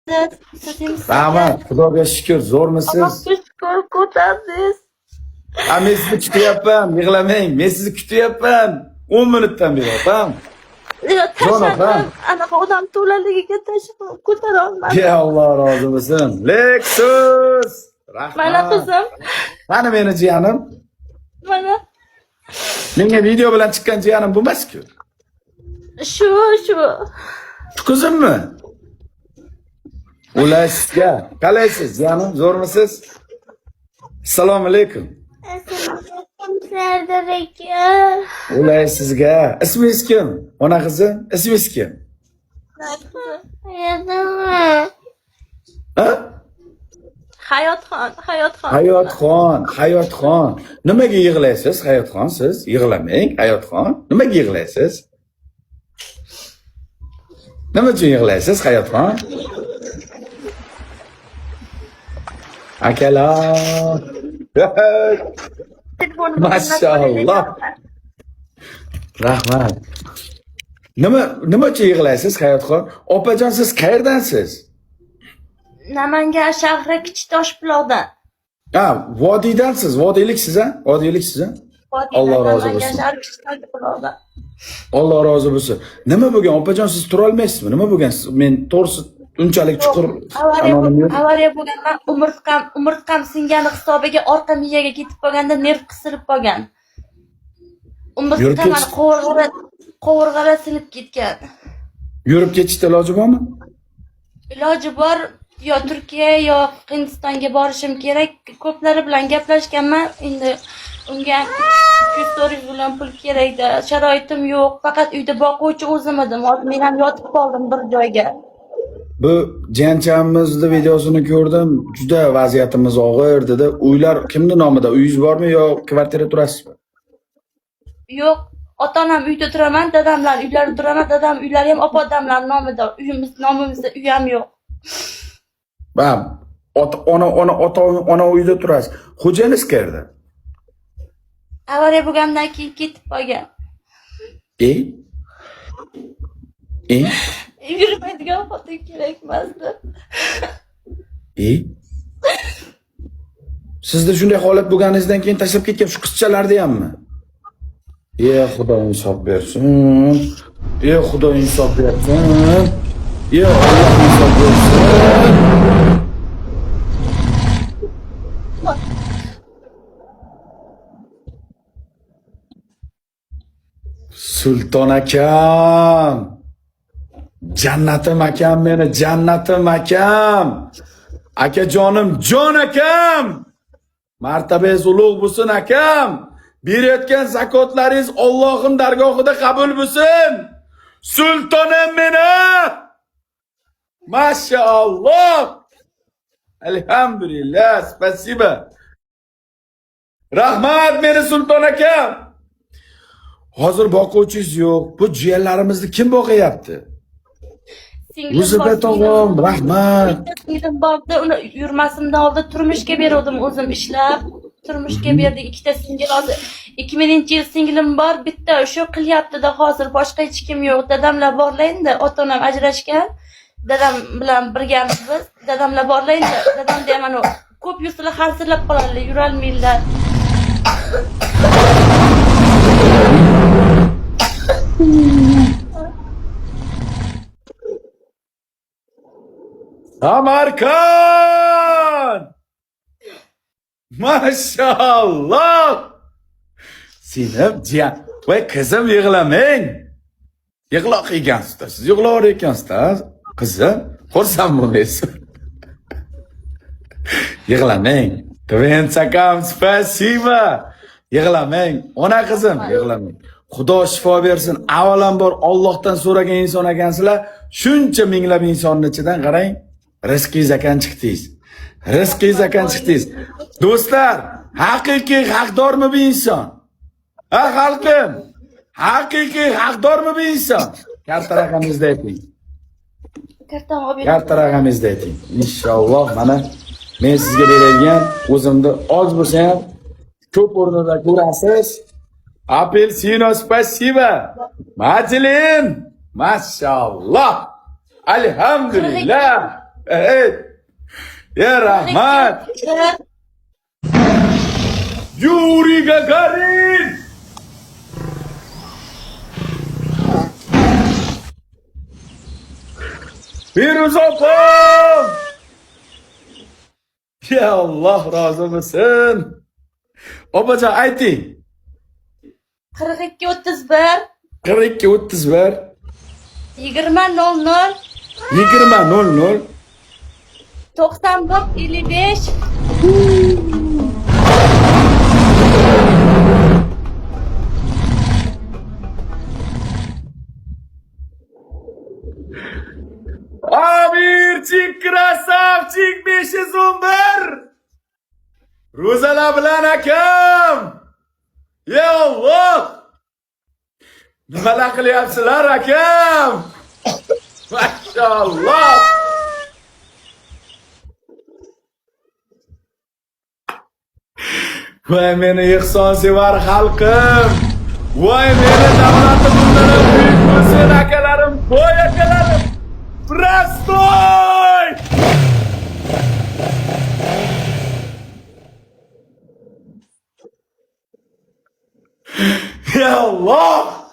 Siz Rahmat, Xudoga shukr. Zo'rmisiz? shukr ko'tardingiz. Men sizni kutyapman, yig'lamang. Men sizni kutyapman. 10 minutdan beri, tamam? Tashladim. Anaqa odam to'laligiga tashlab ko'tara olmadim. Ya Alloh rozi bo'lsin. Lexus! Rahmat. Mana qizim. Mana meni jiyanim. Mana Menga video bilan chiqqan jiyanim bo'lmas-ku. shu. Shu qizimmi? Ulasizga. Qalaysiz, jiyanim? Zo'rmisiz? Assalomu alaykum. Sardor aka. Ulasizga. Ismingiz kim? Ona qizim, ismingiz kim? Ha? Hayotxon. Hayotxon. Nimaga yig'laysiz, Hayotxon siz? Yig'lamang, Hayotxon. Nimaga yig'laysiz? Nima uchun yig'laysiz, Hayotxon? Akalar. Maşallah. Rahmat. Nima uchun yig'laysiz, Hayotxon? Opajon, siz qayerdansiz? Namangan shahri Kichitoshbuloqdan. Ha, vodiydansiz, vodiyliksiz, ha? Vodiyliksiz, ha? Allah razı olsun. Namangan shahri Kichitoshbuloqdan. Alloh rozi bo'lsin. Nima bo'lgan, opajon, siz tura olmaysizmi? Nima bo'lgan? Men to'g'risi unchalik chuqur anonim yo'q. Avariya bo'lganman, umurtqam singani hisobiga orqa miyaga ketib qolganda nerv qisilib qolgan. Umurtqam qovurg'ara sinib ketgan. Yurib ketishda iloji bormi? Iloji bor, yo Turkiya yo Hindistonga borishim kerak. Ko'plari bilan gaplashganman. Endi unga kusturiy bilan pul kerakda. Sharoitim yo'q. Faqat uyda boquvchi o'zim edim. Hozir men ham yotib qoldim bir joyga. Bu jiyanchamizning videosini ko'rdim. Juda vaziyatimiz og'ir dedi. Uylar kimning nomida? Uyingiz bormi yo kvartira turasizmi? Yo'q, ota-onam uyda turaman, dadamlar uylarida turaman, dadam uylari ham opa-odamlar nomida. Uyimiz nomimizda uy ham yo'q. Ha, ona uyda turasiz. Xo'jangiz qayerda? Avariya bo'lgandan keyin ketib qolgan. Yurmaydigan xotin kerak emasdi. Sizda shunday holat bo'lganingizdan keyin tashlab ketgan shu qizchalarni hammi? Xudo insof bersin. Xudo insof bersin. Alloh insof bersin. Sulton akam. Jannatim akam meni, jannatim akam. Akajonim, jon akam. Martabangiz ulug' bo'lsin akam. Berayotgan zakotlaringiz Allohning dargohida qabul bo'lsin. Sultonim meni. Maşallah. Elhamdülillah. Spasiba. Rahmat meni sulton akam. Hozir boquvchingiz yo'q. Bu jiyanlarimizni kim boqyapti? O'zibetog'im, rahmat. Singlim bordi, uni yurmasimdan oldin turmushga berdim o'zim ishlab. Turmushga berdik, ikkita singil hozir 2000-yil singlim bor, bitta shu qilyapti-da hozir, boshqa hech kim yo'q. Dadamlar borlaydi, ota-onam ajrashgan. Dadam bilan birgamiz biz. Dadamlar borlaydi. Dadamda ham ana ko'p yursalar xarsillab qoladilar, yurolmaydilar. Samarkand! Maşallah! Senim jiyan, voy qizim yig'lamang. Yig'loq ekansiz, siz yig'lar ekansiz, qizim. Xursand bo'lmaysiz. Yig'lamang. Twins akam, spasiba. Yig'lamang. Ona qizim, yig'lamang. Xudo shifo bersin. Avvalambor Allohdan so'ragan inson ekansizlar. Shuncha minglab insonning ichidan qarang. Rizqingiz ekan chiqdingiz. Rizqingiz ekan chiqdingiz. Do'stlar, haqiqiy haqdormi bu inson? Ha xalqim, haqiqiy haqdormi bu inson? Katta raqamingizni ayting. Katta raqamingizni ayting. Inshaalloh mana men sizga beradigan o'zimni oz bo'lsa ham ko'p o'rnida ko'rasiz. Apelsino spasiba. Majlin. Maşallah. Elhamdülillah. Ey. Ya rahmat. Yuri Gagarin. Firuz opam. Ya Allah razı olsun. Opacan ayting. 42 31 42 31 20 00 20 00 94 55 Amirchik krasavchik 511 Ro'zalar bilan akam. Ya Allah. Nimalar qilyapsizlar akam? Mashallah. Voy meni ehsonsevar xalqim. Voy meni davlatim bundan buyuk bo'lsin akalarim, voy akalarim. Prostoy! Ya Allah!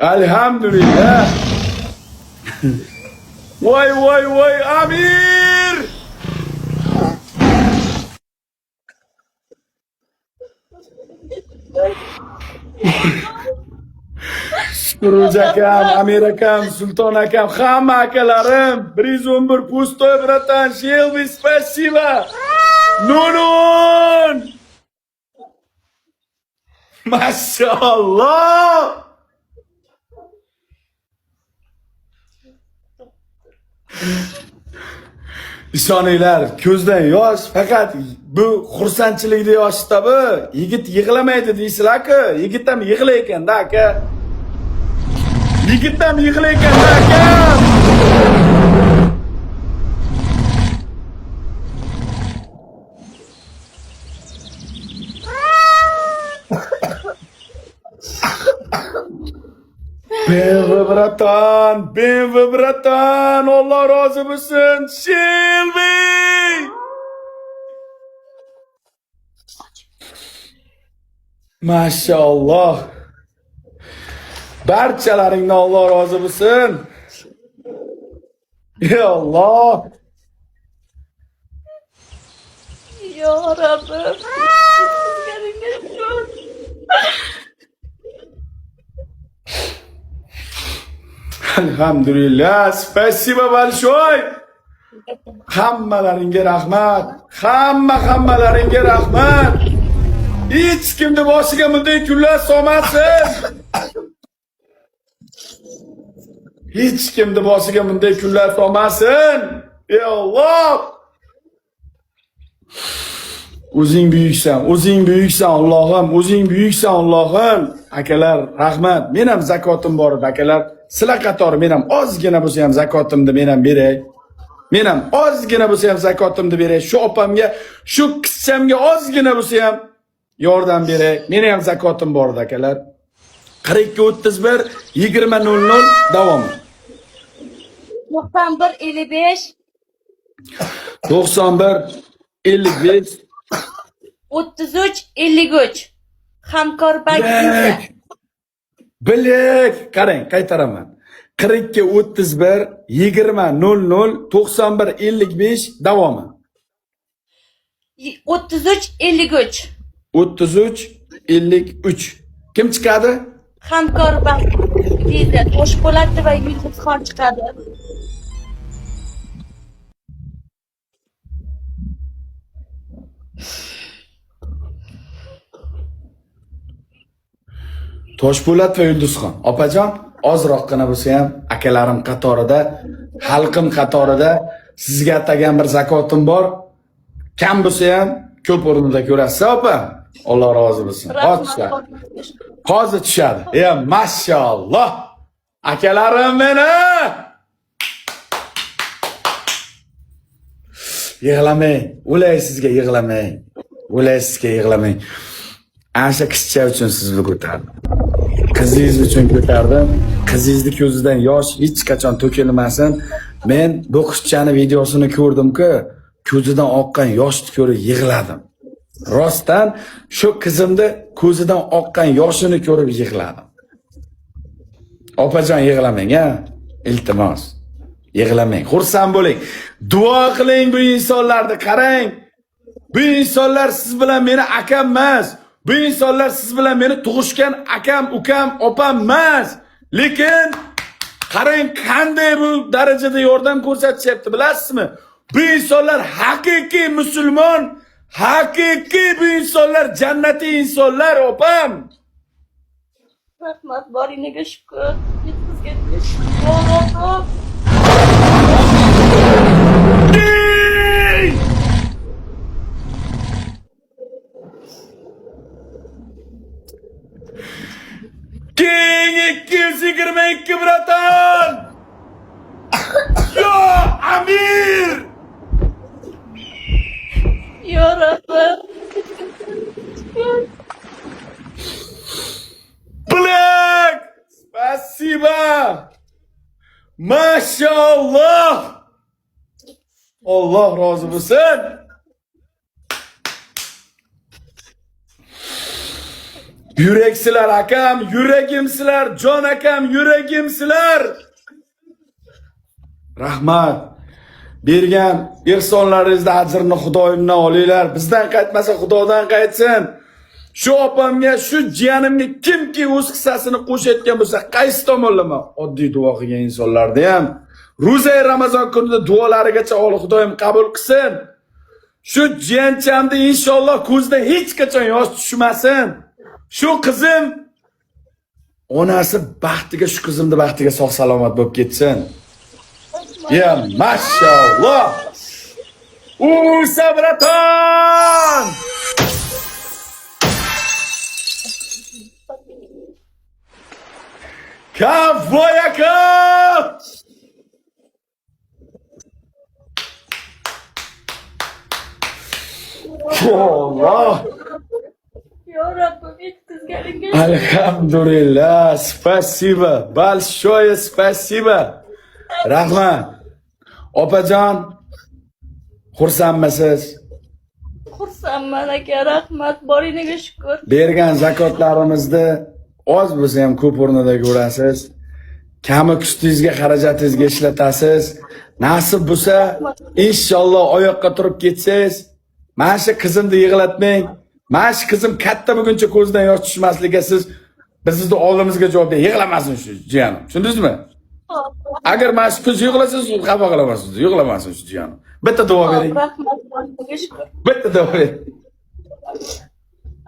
Alhamdulillah. Voy voy voy Amir! Suruj akam, Amir akam, Sulton akam, hamma akalarim, 111 pustoy bratan, Shelby, spasiba. Nunun! Mashallah! Ishoninglar, ko'zdan yosh, faqat bu xursandchilikda yoshda bu. Yigit yig'lamaydi deysizlar-ku, yigit ham yig'lar ekan-da aka. Yigit ham yig'lar ekan-da aka. Ben ve bratan, Allah razı olsun, Shelby! Maşallah. Barchalaringdan Allah razı olsun. Ya Allah. Ya Rabbim. Alhamdulillah, spasiba большой. Hammalaringga rahmat. Hammalaringga rahmat. Hech kimni boshiga bunday kunlar solmasin. Hech kimni boshiga bunday kunlar solmasin. Ey Alloh. O'zing buyuksan Allohim, o'zing buyuksan Allohim. Akalar, rahmat. Men ham zakotim bor edi, akalar. Sizlar qatori men ham ozgina bo'lsa ham zakotimni men ham beray. Men ham ozgina bo'lsa ham zakotimni beray. Shu opamga, shu qizchamga ozgina bo'lsa ham yordam beray. Meni ham zakotim bor edi, akalar. 42 31 20 00 davomi. 91 55 91 55 33 53 Hamkor bank. Bilek, qarang, qaytaraman. 42 31 20 00 91 55 davomi. 33 53 33 53. Kim chiqadi? Hamkor bank. Viza Toshpo'latova va Yulduzxon chiqadi. Toshpo'lat va Yulduzxon. Opajon, ozroqgina bo'lsa ham akalarim qatorida, xalqim qatorida sizga atagan bir zakotim bor. Kam bo'lsa ham ko'p o'rinda ko'rasiz, opa. Alloh rozi bo'lsin. Hozir tushadi. Ya mashalloh. Akalarim meni. Yig'lamang. O'lay sizga yig'lamang. O'lay sizga yig'lamang. Ana shu qizcha uchun sizni ko'tardim. qizingiz uchun ko'tardim. Qizingizni ko'zidan yosh hech qachon to'kilmasin. Men bu qizchani videosini ko'rdim-ku, ko'zidan oqqan yoshni ko'rib yig'ladim. Rostdan shu qizimni ko'zidan oqqan yoshini ko'rib yig'ladim. Opajon yig'lamang, ha? Iltimos. Yig'lamang, xursand bo'ling. Duo qiling bu insonlarni qarang. Bu insonlar siz bilan meni akam emas. Bu insonlar siz bilan meni tug'ishgan akam, ukam, opam emas. Lekin qarang qanday bu darajada yordam ko'rsatishyapti, bilasizmi? Bu insonlar haqiqiy musulmon, haqiqiy bu insonlar jannatiy insonlar, opam. Rahmat, boringga shukr. Yetkazganiga shukr. King 222 bratan! Yo Amir! Ya Rabbim. Black! Спасибо! Maşallah! Allah razı olsun. Yüreksizler akam, yüregimsizler, Jon akam, yüregimsizler. Rahmat. Bergan ehsonlaringizni ajrini Xudoyimdan olinglar. Bizdan qaytmasa Xudodan qaytsin. Shu opamga, shu jiyanimga kimki o'z hissasini qo'shayotgan bo'lsa, qaysi tomonlama oddiy duo qilgan insonlarni ham ro'za Ramazon kunida duolarigacha Alloh Xudoyim qabul qilsin. Shu jiyanchamni inshaalloh ko'zida hech qachon yosh tushmasin. Shu qizim onasi baxtiga, shu qizimni baxtiga sog' salomat bo'lib ketsin. Ya maşallah. Sabratan. Kavoyaka. Allah. Ya Rabbim, yetkazganiga Alhamdulillah. Spasiba. Большое спасибо. Rahmat. Opajon, xursandmisiz? xursandman aka, rahmat, boringga shukr. Bergan zakotlarimizni oz bo'lsa ham ko'p o'rnida ko'rasiz. Kami kuchingizga, xarajatingizga ishlatasiz. Nasib bo'lsa, inshaalloh oyoqqa turib ketsangiz, mana shu qizimni yig'latmang. Mana shu qizim katta bo'lguncha ko'zidan yosh tushmasligiga siz bizni oldimizga javob bering. Yig'lamasin shu jiyanim. Tushundingizmi? Agar mana shu qiz yig'lasa, siz xafa qilasiz. Yig'lamasin shu jiyanim. Bitta duo bering. Rahmat, boringga shukr. Bitta duo bering.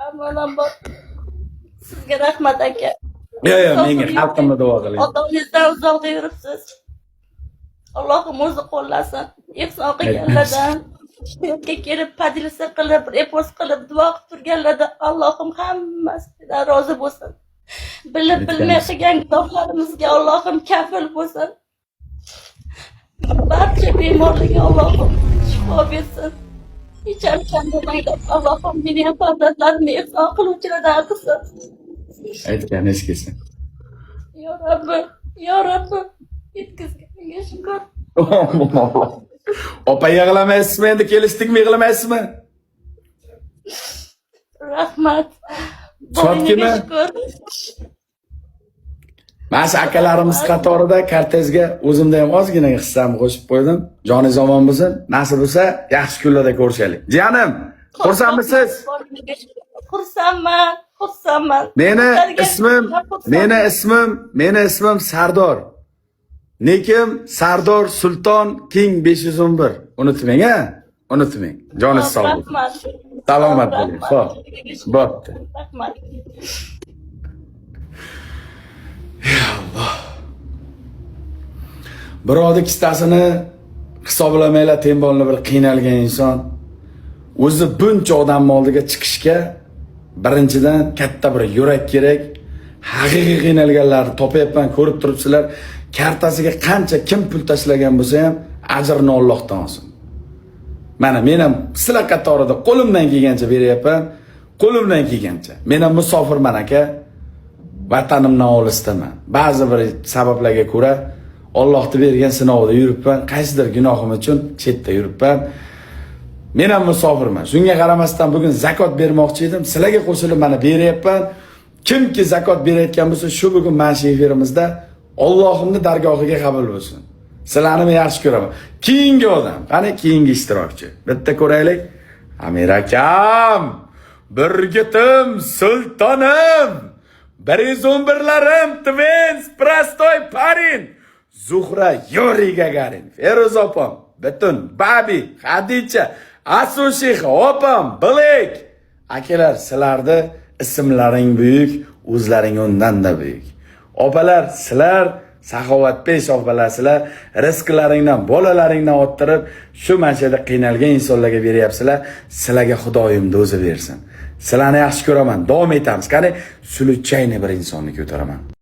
Avvalambor sizga rahmat aka. Yo, menga xalqimni duo qiling. Otangizdan uzoqda yuribsiz. Allohim o'zi qo'llasin. Ehson qilganlardan, yerga kelib padilsa qilib, repost qilib, duo qilib turganlardan Allohim hammasidan rozi bo'lsin. Bilib bilmay qilgan gunohlarimizga Allohim kafil bo'lsin. Barcha bemorlarga Allohim shifo bersin. Hech bo'lmaydi. Allohim meni ham farzandlarimni ehson qiluvchilardan qilsin. Aytganingiz kelsin. Ya Rabbim, ya Rabbim, yetkazganiga shukr. Opa yig'lamaysizmi endi? Kelishdikmi, yig'lamaysizmi? Rahmat. Sotkimi? Mana shu akalarimiz qatorida kartezga o'zimda ham ozgina hissamni qo'shib qo'ydim. Joningiz omon bo'lsin. Nasib bo'lsa, yaxshi kunlarda ko'rishaylik. Jiyanim, xursandmisiz? Xursandman, xursandman. Meni ismim Sardor. Nikim Sardor Sulton King 511. Unutmang, ha? Unutmang. Joningiz sog' bo'lsin. Salomat bo'ling. Xo'p. Bo'pti. Rahmat. Ya Allah. Birovni kistasini hisoblamaylar, tembonli bir qiynalgan inson o'zi buncha odam oldiga chiqishga birinchidan katta bir yurak kerak. Haqiqiy qiynalganlarni topayapman, ko'rib turibsizlar. Kartasiga qancha kim pul tashlagan bo'lsa ham ajrini Allohdan olsin. Mana men ham sizlar qatorida qo'limdan kelgancha beryapman. Qo'limdan kelgancha. Men ham musofirman aka. vatanimdan olisdaman. Ba'zi bir sabablarga ko'ra Allohning bergan sinovida yuribman. Qaysidir gunohim uchun chetda yuribman. Men ham musofirman. Shunga qaramasdan bugun zakot bermoqchi edim. Sizlarga qo'shilib mana beryapman. Kimki zakot berayotgan bo'lsa, shu bugun mana shu efirimizda Allohimning dargohiga qabul bo'lsin. Sizlarni men yaxshi ko'raman. Keyingi odam, qani keyingi ishtirokchi. Bitta ko'raylik. Amir akam, Birgitim, sultonim, 111larim, Twins, Prostoy, Parin, Zuhra, Yuri Gagarin, Feruz opam, Butun, Babi, Xadicha, Asushiq, opam, Bilek. Akalar, sizlarni ismlaring buyuk, o'zlaring undan-da buyuk. Opalar, sizlar saxovatpesh opalarsizlar, rizqlaringdan, bolalaringdan orttirib, shu manchada qiynalgan insonlarga beryapsizlar. Sizlarga Xudoyimni o'zi bersin. Sizlarni yaxshi ko'raman, davom etamiz. Qani, suluchayni bir insonni ko'taraman.